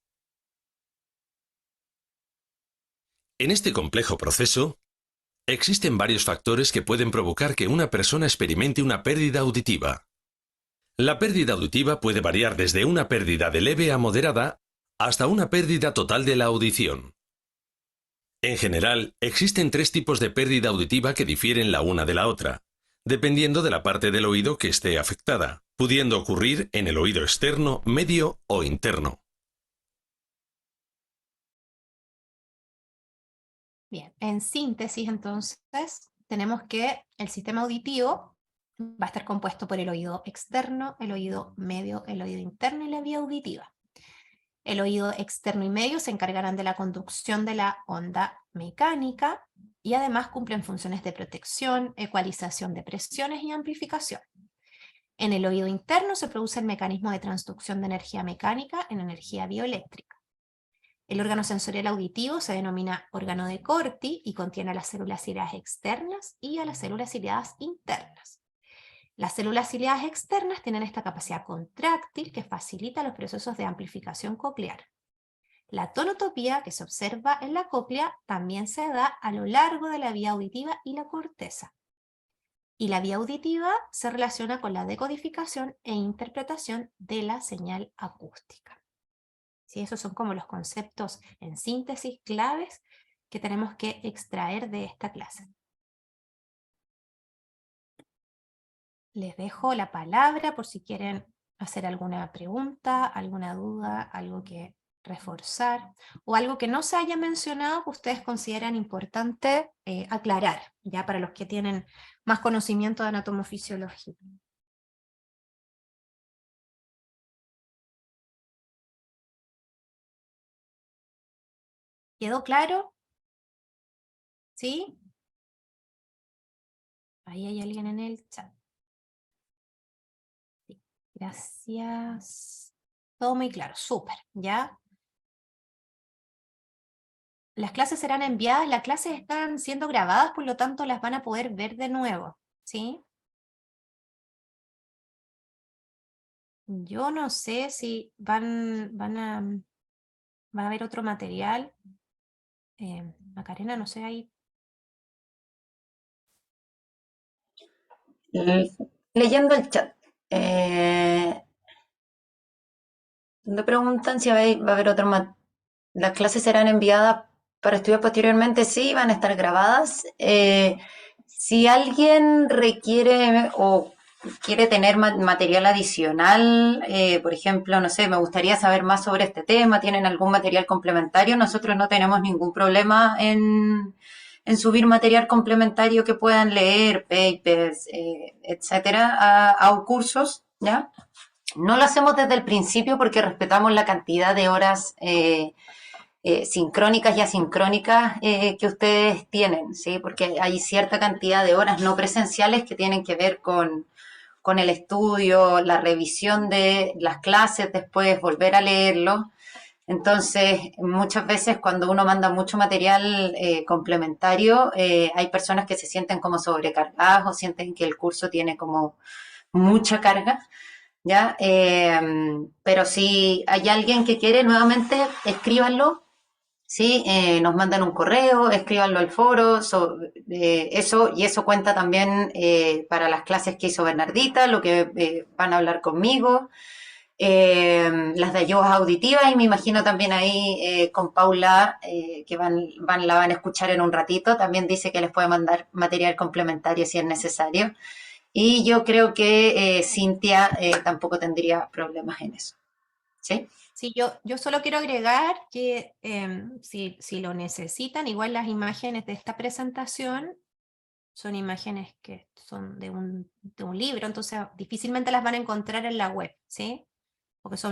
En este complejo proceso, existen varios factores que pueden provocar que una persona experimente una pérdida auditiva. La pérdida auditiva puede variar desde una pérdida de leve a moderada hasta una pérdida total de la audición. En general, existen tres tipos de pérdida auditiva que difieren la una de la otra, dependiendo de la parte del oído que esté afectada, pudiendo ocurrir en el oído externo, medio o interno. Bien, en síntesis entonces, tenemos que el sistema auditivo va a estar compuesto por el oído externo, el oído medio, el oído interno y la vía auditiva. El oído externo y medio se encargarán de la conducción de la onda mecánica y además cumplen funciones de protección, ecualización de presiones y amplificación. En el oído interno se produce el mecanismo de transducción de energía mecánica en energía bioeléctrica. El órgano sensorial auditivo se denomina órgano de Corti y contiene a las células ciliadas externas y a las células ciliadas internas. Las células ciliadas externas tienen esta capacidad contráctil que facilita los procesos de amplificación coclear. La tonotopía que se observa en la cóclea también se da a lo largo de la vía auditiva y la corteza. Y la vía auditiva se relaciona con la decodificación e interpretación de la señal acústica. ¿Sí? Esos son como los conceptos en síntesis claves que tenemos que extraer de esta clase. Les dejo la palabra por si quieren hacer alguna pregunta, alguna duda, algo que reforzar, o algo que no se haya mencionado que ustedes consideran importante aclarar, ya para los que tienen más conocimiento de anatomofisiología. ¿Quedó claro? ¿Sí? Ahí hay alguien en el chat. Sí. Gracias. Todo muy claro, súper, ¿ya? Las clases serán enviadas, las clases están siendo grabadas, por lo tanto las van a poder ver de nuevo, ¿sí? Yo no sé si va a haber otro material. Macarena, no sé, ahí. Leyendo el chat, donde preguntan si va a haber otro las clases serán enviadas para estudiar posteriormente, sí, van a estar grabadas. Si alguien requiere o quiere tener material adicional, por ejemplo, no sé, me gustaría saber más sobre este tema, tienen algún material complementario, nosotros no tenemos ningún problema en subir material complementario que puedan leer, papers, etcétera, a cursos, ¿ya? No lo hacemos desde el principio porque respetamos la cantidad de horas sincrónicas y asincrónicas que ustedes tienen, ¿sí? Porque hay cierta cantidad de horas no presenciales que tienen que ver con el estudio, la revisión de las clases, después volver a leerlo. Entonces, muchas veces cuando uno manda mucho material complementario, hay personas que se sienten como sobrecargadas o sienten que el curso tiene como mucha carga, ¿ya? Pero si hay alguien que quiere, nuevamente, escríbanlo. Sí, nos mandan un correo, escríbanlo al foro, eso, y eso cuenta también para las clases que hizo Bernardita, lo que van a hablar conmigo, las de ayudas auditivas, y me imagino también ahí con Paula, que la van a escuchar en un ratito, también dice que les puede mandar material complementario si es necesario. Y yo creo que Cintia tampoco tendría problemas en eso. ¿Sí? Sí, yo solo quiero agregar que si lo necesitan, igual las imágenes de esta presentación son imágenes que son de un libro, entonces difícilmente las van a encontrar en la web, ¿sí? Porque son